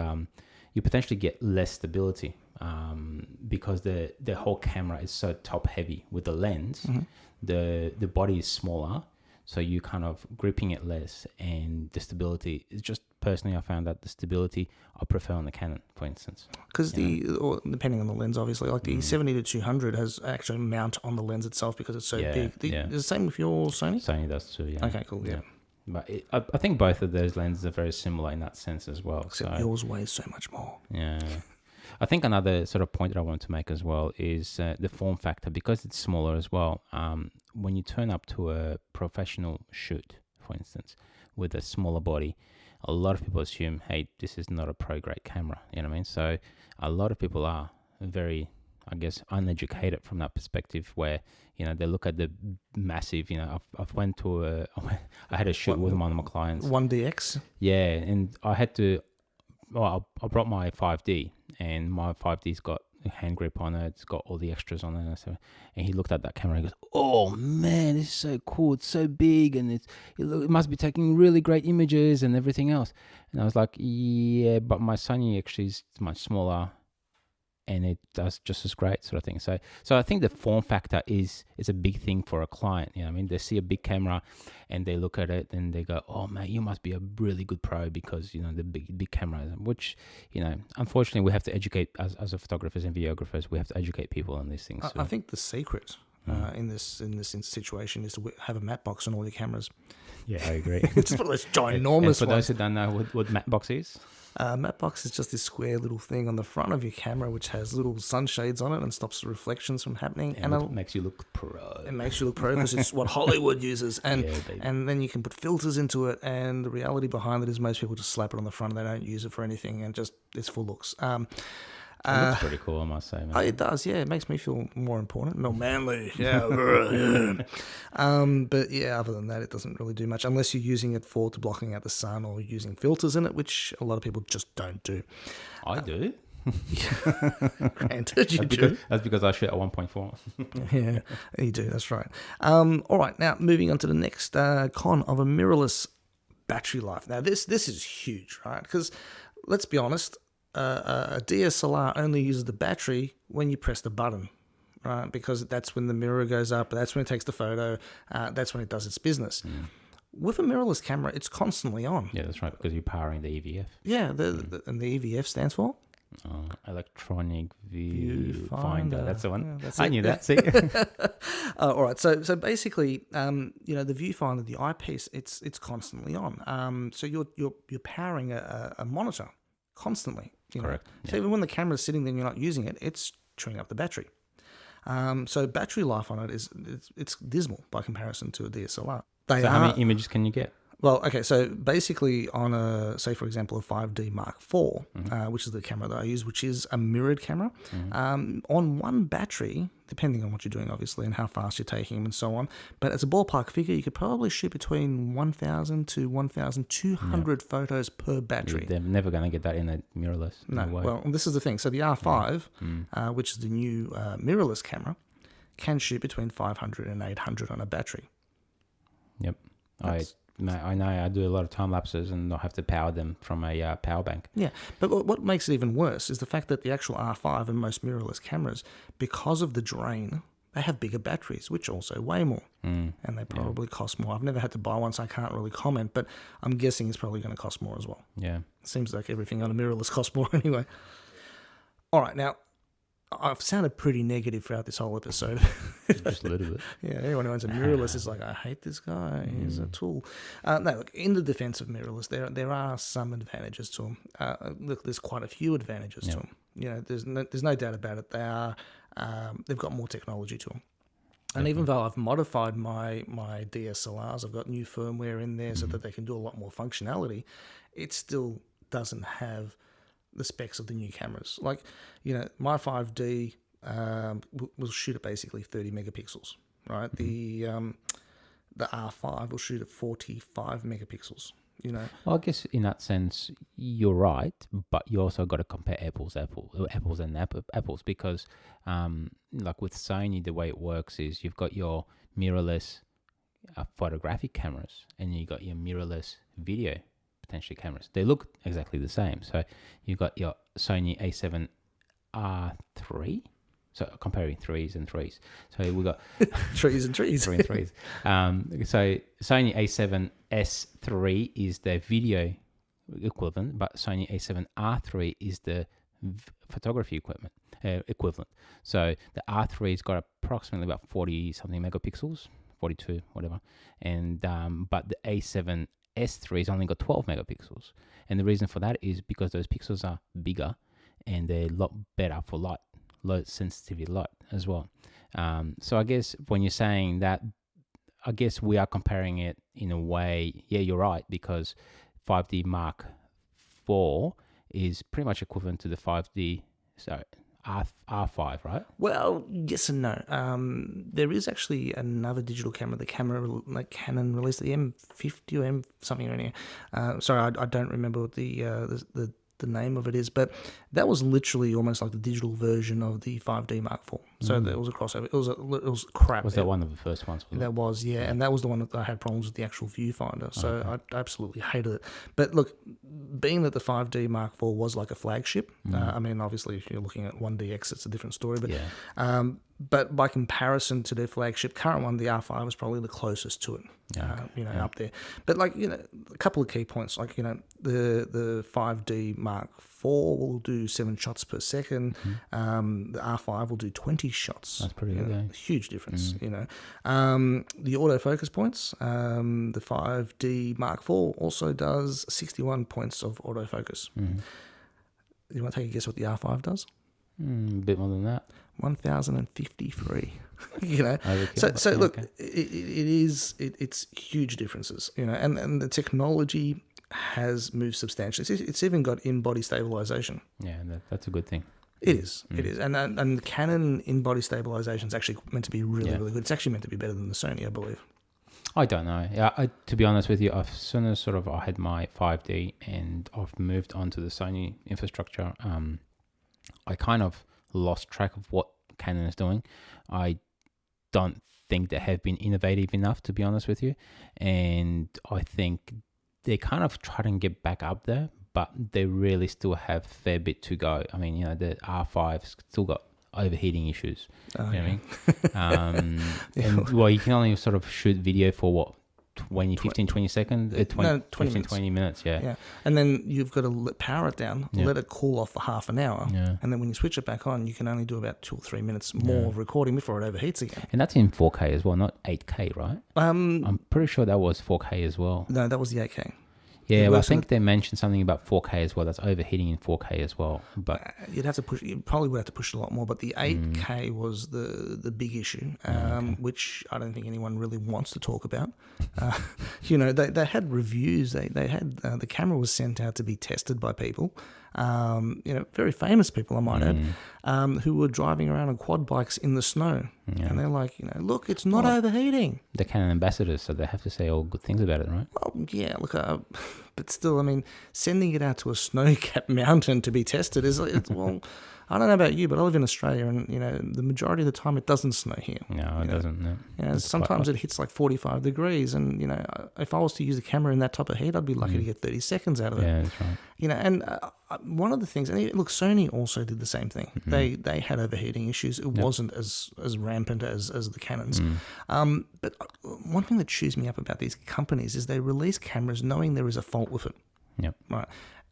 Speaker 1: you potentially get less stability because the whole camera is so top heavy with the lens. Mm-hmm. The body is smaller, so you kind of gripping it less, and the stability is just, personally, I found that the stability I prefer on the Canon, for instance.
Speaker 3: Because depending on the lens, obviously, like the 70 to 200 has actually mount on the lens itself because it's so big. Is the same with your Sony?
Speaker 1: Sony does too, yeah.
Speaker 3: Okay, cool, yeah.
Speaker 1: But I think both of those lenses are very similar in that sense as well.
Speaker 3: Except yours weighs so much more.
Speaker 1: Yeah. I think another sort of point that I want to make as well is the form factor, because it's smaller as well. When you turn up to a professional shoot, for instance, with a smaller body, a lot of people assume, hey, this is not a pro-grade camera. You know what I mean? So a lot of people are very, I guess, uneducated from that perspective, where they look at the massive. I've went to I had a shoot with one of my clients.
Speaker 3: 1DX.
Speaker 1: Yeah, and I had to. Well, I brought my 5D, and my 5D's got a hand grip on it. It's got all the extras on it, and he looked at that camera and goes, "Oh man, this is so cool! It's so big, and it must be taking really great images and everything else." And I was like, "Yeah, but my Sony actually is much smaller, and it does just as great," sort of thing. So I think the form factor is a big thing for a client. I mean, they see a big camera and they look at it and they go, "Oh man, you must be a really good pro because the big camera." Which unfortunately we have to educate as photographers and videographers. We have to educate people on these things.
Speaker 3: I think the secret in this situation is to have a matte box on all your cameras.
Speaker 1: Yeah, I agree.
Speaker 3: It's one of those ginormous
Speaker 1: and for those who don't know what matte box is.
Speaker 3: Matte box is just this square little thing on the front of your camera which has little sunshades on it and stops the reflections from happening.
Speaker 1: And it makes you look pro.
Speaker 3: It makes you look pro because it's what Hollywood uses. And and then you can put filters into it, and the reality behind it is most people just slap it on the front and they don't use it for anything, and just it's for looks.
Speaker 1: It looks pretty cool, I must say, man.
Speaker 3: It does, yeah. It makes me feel more important, more manly. Yeah. But yeah, other than that, it doesn't really do much unless you're using it to blocking out the sun or using filters in it, which a lot of people just don't do.
Speaker 1: I do.
Speaker 3: Granted, you do.
Speaker 1: That's because I shoot at 1.4.
Speaker 3: Yeah, you do. That's right. All right, now moving on to the next con of a mirrorless battery life. Now, this is huge, right? Because let's be honest, a DSLR only uses the battery when you press the button, right? Because that's when the mirror goes up, that's when it takes the photo, that's when it does its business. With a mirrorless camera, it's constantly on.
Speaker 1: Yeah, that's right, because you're powering the EVF.
Speaker 3: Yeah, and the EVF stands for?
Speaker 1: Electronic viewfinder. That's the one.
Speaker 3: Yeah,
Speaker 1: I knew that. See.
Speaker 3: All right. So basically, the viewfinder, the eyepiece, it's constantly on. So you're powering a monitor constantly.
Speaker 1: Correct.
Speaker 3: So even when the camera's sitting there and you're not using it, it's chewing up the battery. So battery life on it it's dismal by comparison to a DSLR.
Speaker 1: How many images can you get?
Speaker 3: Well, okay, so basically on say for example, a 5D Mark IV, which is the camera that I use, which is a mirrored camera, on one battery, depending on what you're doing, obviously, and how fast you're taking them and so on, but as a ballpark figure, you could probably shoot between 1,000 to 1,200 photos per battery.
Speaker 1: They're never going to get that in a mirrorless.
Speaker 3: No, well, this is the thing. So the R5, which is the new mirrorless camera, can shoot between 500 and 800 on a battery.
Speaker 1: Yep. I know I do a lot of time lapses and I have to power them from a power bank.
Speaker 3: Yeah, but what makes it even worse is the fact that the actual R5 and most mirrorless cameras, because of the drain, they have bigger batteries, which also weigh more, and they probably cost more. I've never had to buy one, so I can't really comment, but I'm guessing it's probably going to cost more as well.
Speaker 1: Yeah.
Speaker 3: It seems like everything on a mirrorless costs more anyway. All right, now, I've sounded pretty negative throughout this whole episode.
Speaker 1: Just a little bit.
Speaker 3: Yeah, anyone who owns a mirrorless is like, I hate this guy. He's a tool. No, look, in the defense of mirrorless, there are some advantages to them. Look, there's quite a few advantages to them. There's no doubt about it. They've got more technology to them. And even though I've modified my DSLRs, I've got new firmware in there so that they can do a lot more functionality, it still doesn't have the specs of the new cameras. Like, my 5D will shoot at basically 30 megapixels, right? The R5 will shoot at 45 megapixels.
Speaker 1: Well, I guess in that sense you're right, but you also got to compare apples and apples, because like with Sony, the way it works is you've got your mirrorless photographic cameras and you got your mirrorless video potentially cameras. They look exactly the same. So you've got your Sony A7 R3. So comparing threes and threes. So we've got
Speaker 3: trees and trees.
Speaker 1: Three and threes. So Sony A7 S3 is the video equivalent, but Sony A7 R3 is the photography equivalent. So the R3's got approximately about 40 something megapixels, 42, whatever. And but the A7 S3's only got 12 megapixels. And the reason for that is because those pixels are bigger and they're a lot better for light. Low sensitivity light as well. So I guess when you're saying that, I guess we are comparing it in a way. Yeah, you're right, because 5D Mark IV is pretty much equivalent to the 5D, R5, right?
Speaker 3: Well, yes and no. There is actually another digital camera. The camera like Canon released, the M50 or M something around here. Sorry, I don't remember what the name of it is, but that was literally almost like the digital version of the 5D Mark IV. So it was a crossover. It was crap.
Speaker 1: Was that one of the first ones?
Speaker 3: That was, yeah, and that was the one that I had problems with the actual viewfinder. So I absolutely hated it. But look, being that the 5D Mark IV was like a flagship, I mean, obviously if you're looking at 1DX, it's a different story. But but by comparison to their flagship current one, the R5 is probably the closest to it. Up there. But a couple of key points, like the 5D Mark IV will do 7 shots per second. The R5 will do 20 shots.
Speaker 1: That's pretty good.
Speaker 3: Huge difference. The autofocus points. The 5D Mark IV also does 61 points of autofocus. You want to take a guess what the R5 does?
Speaker 1: A bit more than that.
Speaker 3: 1,053. So look, it's huge differences. And the technology has moved substantially. It's even got in-body stabilization.
Speaker 1: Yeah, that's a good thing.
Speaker 3: It is, and the Canon in-body stabilization is actually meant to be really good. It's actually meant to be better than the Sony, I believe.
Speaker 1: I don't know. Yeah, to be honest with you, as soon as I had my 5D and I've moved on to the Sony infrastructure, I kind of lost track of what Canon is doing. I don't think they have been innovative enough, to be honest with you, and I think they kind of try to get back up there, but they really still have a fair bit to go. I mean, the R5's still got overheating issues. You know what I mean? And well, you can only sort of shoot video for 20 seconds? 20 minutes, yeah.
Speaker 3: And then you've got to power it down, let it cool off for half an hour.
Speaker 1: Yeah.
Speaker 3: And then when you switch it back on, you can only do about 2 or 3 minutes more of recording before it overheats again.
Speaker 1: And that's in 4K as well, not 8K, right? I'm pretty sure that was 4K as well.
Speaker 3: No, that was the 8K.
Speaker 1: Yeah, well, I think they mentioned something about 4K as well. That's overheating in 4K as well. But
Speaker 3: you'd have to push. You probably would have to push it a lot more. But the 8K was the big issue, which I don't think anyone really wants to talk about. They had reviews. They had the camera was sent out to be tested by people. Very famous people, I might add, who were driving around on quad bikes in the snow, and they're like, look, it's not overheating.
Speaker 1: The Canon ambassadors, so they have to say all good things about it, right?
Speaker 3: Well, yeah, look, but still, I mean, sending it out to a snow-capped mountain to be tested well. I don't know about you, but I live in Australia, and the majority of the time it doesn't snow here.
Speaker 1: No, it doesn't. No.
Speaker 3: Sometimes it hits like 45 degrees, and if I was to use a camera in that type of heat, I'd be lucky to get 30 seconds out of it.
Speaker 1: Yeah, that's right.
Speaker 3: And one of the things, and look, Sony also did the same thing. They had overheating issues. It wasn't as rampant as the Canons. But one thing that chews me up about these companies is they release cameras knowing there is a fault with it.
Speaker 1: Yep.
Speaker 3: Right.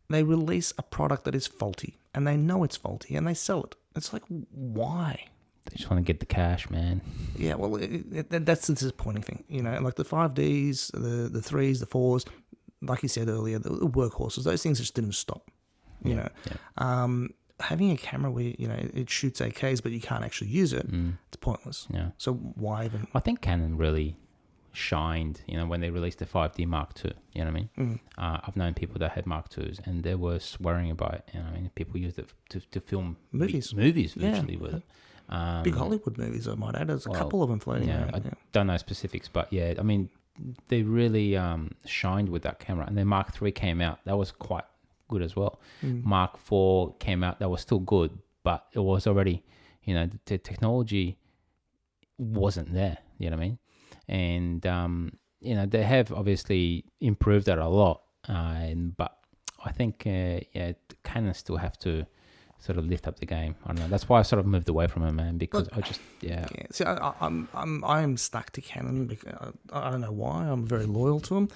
Speaker 3: They release a product that is faulty, and they know it's faulty, and they sell it. It's like, why?
Speaker 1: They just want to get the cash, man.
Speaker 3: Yeah, well, that's the disappointing thing. Like the 5Ds, the 3s, the 4s, like you said earlier, the workhorses, those things just didn't stop. Having a camera where, it shoots 8Ks, but you can't actually use it, it's pointless. Yeah. So why even?
Speaker 1: I think Canon really shined, when they released the 5D Mark II, you know what I mean? I've known people that had Mark IIs and they were swearing about it, I mean, people used it to film movies virtually with it.
Speaker 3: Big Hollywood movies, I might add. There's a couple of them floating around.
Speaker 1: I don't know specifics, but yeah, I mean, they really shined with that camera. And then Mark III came out, that was quite good as well. Mark IV came out, that was still good, but it was already, the technology wasn't there, you know what I mean? And, they have obviously improved that a lot. But I think, Canon still have to sort of lift up the game. I don't know. That's why I sort of moved away from it, man, because I just,
Speaker 3: See, I'm stuck to Canon because I don't know why. I'm very loyal to them.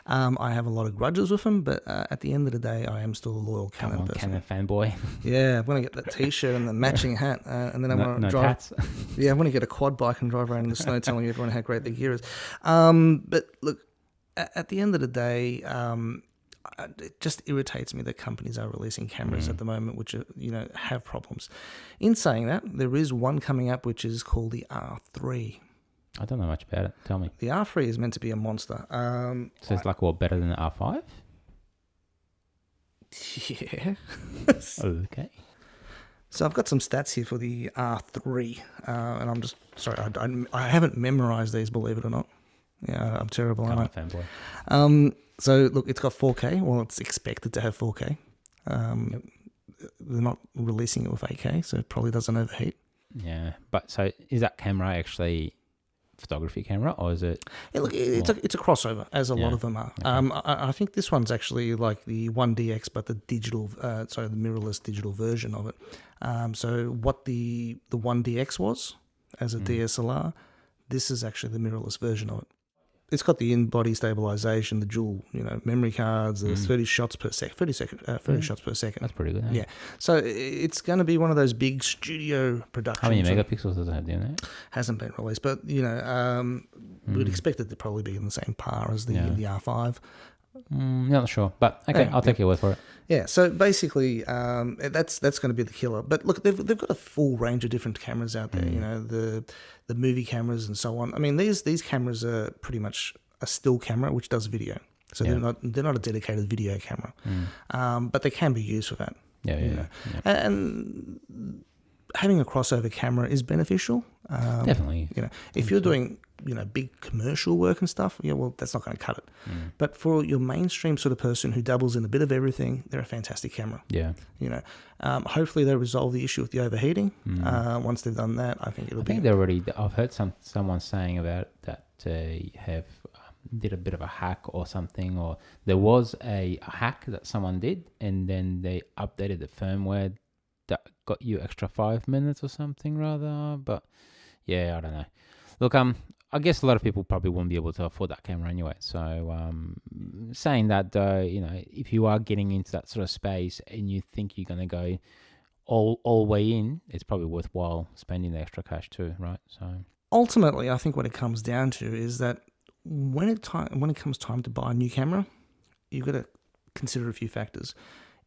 Speaker 3: I have a lot of grudges with them, but at the end of the day, I am still a loyal Canon person.
Speaker 1: Canon fanboy.
Speaker 3: Yeah, I'm going to get that T-shirt and the matching hat, and then I want to drive.
Speaker 1: Tats.
Speaker 3: Yeah, I want to get a quad bike and drive around in the snow, telling everyone how great the gear is. But look, at the end of the day, it just irritates me that companies are releasing cameras at the moment which are, have problems. In saying that, there is one coming up which is called the R3.
Speaker 1: I don't know much about it. Tell me.
Speaker 3: The R3 is meant to be a monster.
Speaker 1: So it's like better than the R5?
Speaker 3: Yeah.
Speaker 1: Okay.
Speaker 3: So I've got some stats here for the R3, and I'm just sorry, I haven't memorized these, believe it or not. Yeah, I'm terrible.
Speaker 1: I'm a fanboy.
Speaker 3: So look, it's got 4K. Well, it's expected to have 4K. They're not releasing it with 8K, so it probably doesn't overheat.
Speaker 1: Yeah, but so is that camera actually photography camera, or is it?
Speaker 3: Yeah, look, it's a crossover, as a lot of them are. Okay. I think this one's actually like the 1DX, but the digital, the mirrorless digital version of it. So what the 1DX was as a DSLR, this is actually the mirrorless version of it. It's got the in-body stabilization, the dual, memory cards, the 30 shots per second.
Speaker 1: That's pretty good.
Speaker 3: Yeah. So it's going to be one of those big studio productions.
Speaker 1: How many megapixels does it have? Do you know?
Speaker 3: Hasn't been released, but we'd expect it to probably be in the same par as the R5.
Speaker 1: Not sure, but okay, I'll take your word for it.
Speaker 3: Yeah, so basically, that's going to be the killer. But look, they've got a full range of different cameras out there. The movie cameras and so on. I mean, these cameras are pretty much a still camera which does video. So they're not a dedicated video camera, but they can be used for that.
Speaker 1: Yeah,
Speaker 3: you
Speaker 1: yeah,
Speaker 3: know.
Speaker 1: yeah.
Speaker 3: And having a crossover camera is beneficial.
Speaker 1: Definitely.
Speaker 3: You know, if you're doing, you know, big commercial work and stuff, yeah, well, that's not going to cut it.
Speaker 1: Mm.
Speaker 3: But for your mainstream sort of person who dabbles in a bit of everything, they're a fantastic camera.
Speaker 1: Yeah.
Speaker 3: You know, hopefully they resolve the issue with the overheating. Once they've done that, I think it'll be.
Speaker 1: I think they already. I've heard someone saying about that they have did a bit of a hack or something, or there was a hack that someone did, and then they updated the firmware that got you extra 5 minutes or something rather. But yeah, I don't know. Look, I guess a lot of people probably won't be able to afford that camera anyway. So, saying that though, you know, if you are getting into that sort of space and you think you're gonna go all way in, it's probably worthwhile spending the extra cash too, right? So
Speaker 3: Ultimately, I think what it comes down to is that when it comes time to buy a new camera, you've got to consider a few factors.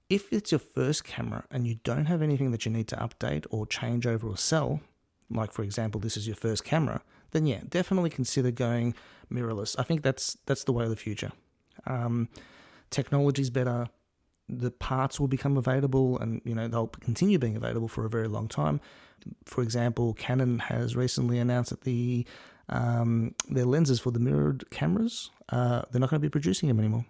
Speaker 3: If it's your first camera and you don't have anything that you need to update or change over or sell, like for example, this is your first camera, then yeah, definitely consider going mirrorless. I think that's the way of the future. Technology's better. The parts will become available, and you know they'll continue being available for a very long time. For example, Canon has recently announced that their lenses for the mirrored cameras, they're not going to be producing them anymore.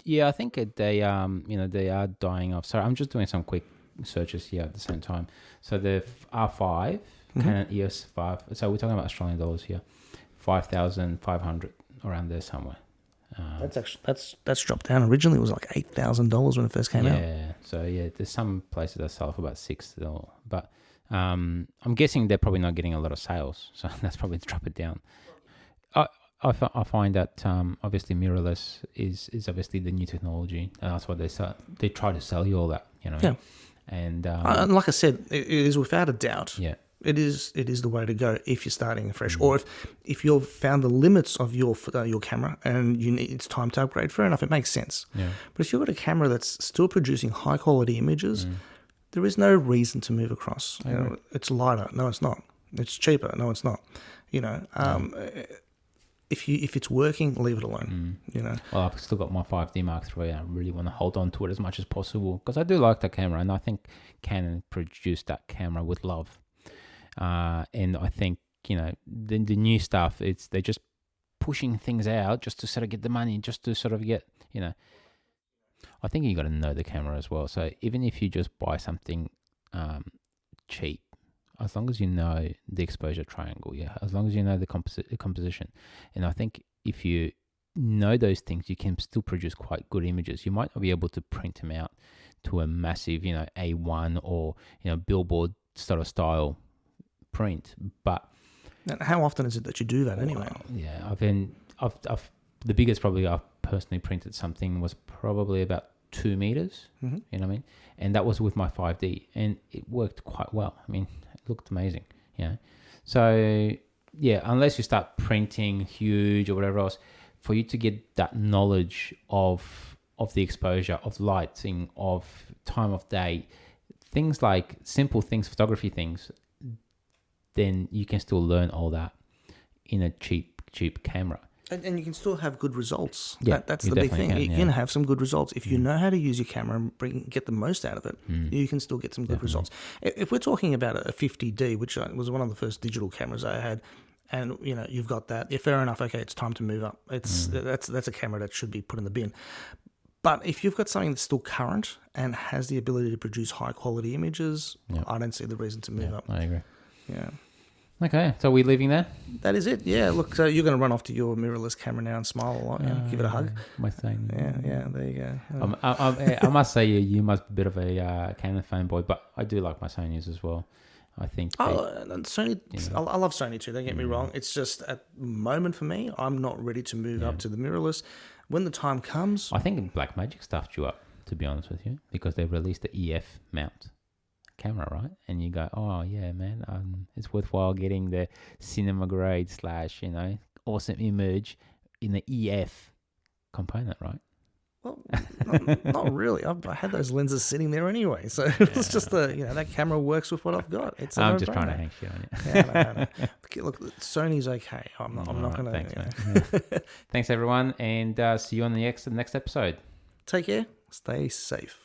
Speaker 1: yeah, I think they they are dying off. Sorry, I'm just doing some quick searches here at the same time. So the R5, Canon EOS 5. So we're talking about Australian dollars here, 5,500 around there somewhere.
Speaker 3: That's dropped down. Originally, it was like $8,000 when it first came out.
Speaker 1: Yeah. So yeah, there's some places that sell for about $6, but I'm guessing they're probably not getting a lot of sales, so that's probably to drop it down. I find that obviously mirrorless is obviously the new technology, and that's what they try to sell you all that, you know.
Speaker 3: Yeah.
Speaker 1: And
Speaker 3: like I said, it is without a doubt.
Speaker 1: yeah.
Speaker 3: It is the way to go if you're starting fresh, or if you've found the limits of your camera and it's time to upgrade. Fair enough, it makes sense.
Speaker 1: Yeah.
Speaker 3: But if you've got a camera that's still producing high quality images, there is no reason to move across. You know, it's lighter. No, it's not. It's cheaper. No, it's not. You know, if it's working, leave it alone. You know.
Speaker 1: Well, I've still got my 5D Mark III, and I really want to hold on to it as much as possible because I do like that camera, and I think Canon produced that camera with love. And I think, you know, the new stuff, they're just pushing things out just to sort of get the money, just to sort of get, you know. I think you got to know the camera as well. So even if you just buy something cheap, as long as you know the exposure triangle, as long as you know the composition, and I think if you know those things, you can still produce quite good images. You might not be able to print them out to a massive, you know, A1 or, you know, billboard sort of style print, but
Speaker 3: how often is it that you do that anyway?
Speaker 1: Yeah, I've the biggest probably I've personally printed something was probably about 2 meters. You know what I mean? And that was with my 5D, and it worked quite well. I mean, it looked amazing. You know, so yeah, unless you start printing huge or whatever else, for you to get that knowledge of the exposure, of lighting, of time of day, things like simple things, photography things, then you can still learn all that in a cheap camera.
Speaker 3: And you can still have good results.
Speaker 1: Yeah,
Speaker 3: that's
Speaker 1: you
Speaker 3: the big
Speaker 1: definitely
Speaker 3: thing.
Speaker 1: can,
Speaker 3: You can have some good results. If you know how to use your camera and get the most out of it, you can still get some good results. If we're talking about a 50D, which was one of the first digital cameras I had, and you know you've got that, fair enough. Okay, it's time to move up. That's a camera that should be put in the bin. But if you've got something that's still current and has the ability to produce high quality images, I don't see the reason to move up.
Speaker 1: I agree.
Speaker 3: Yeah.
Speaker 1: Okay, so we're leaving there?
Speaker 3: That is it. Yeah, look, so you're going to run off to your mirrorless camera now and smile a lot. Give it a hug.
Speaker 1: My thing.
Speaker 3: Yeah, there you go.
Speaker 1: I must say you must be a bit of a Canon fanboy, but I do like my Sonys as well. I think.
Speaker 3: Sony.
Speaker 1: You know.
Speaker 3: I love Sony too. Don't get me wrong. It's just at the moment for me, I'm not ready to move up to the mirrorless. When the time comes,
Speaker 1: I think Blackmagic stuffed you up, to be honest with you, because they released the EF mount camera, right? And you go, oh yeah, man, it's worthwhile getting the cinema grade / awesome image in the EF component, right?
Speaker 3: Well, not really. I had those lenses sitting there anyway, so it's just that camera works with what I've got.
Speaker 1: I'm just trying to hang shit on you.
Speaker 3: No. Okay, look, Sony's okay. I'm not going to.
Speaker 1: Thanks, thanks everyone, and see you on the next episode.
Speaker 3: Take care. Stay safe.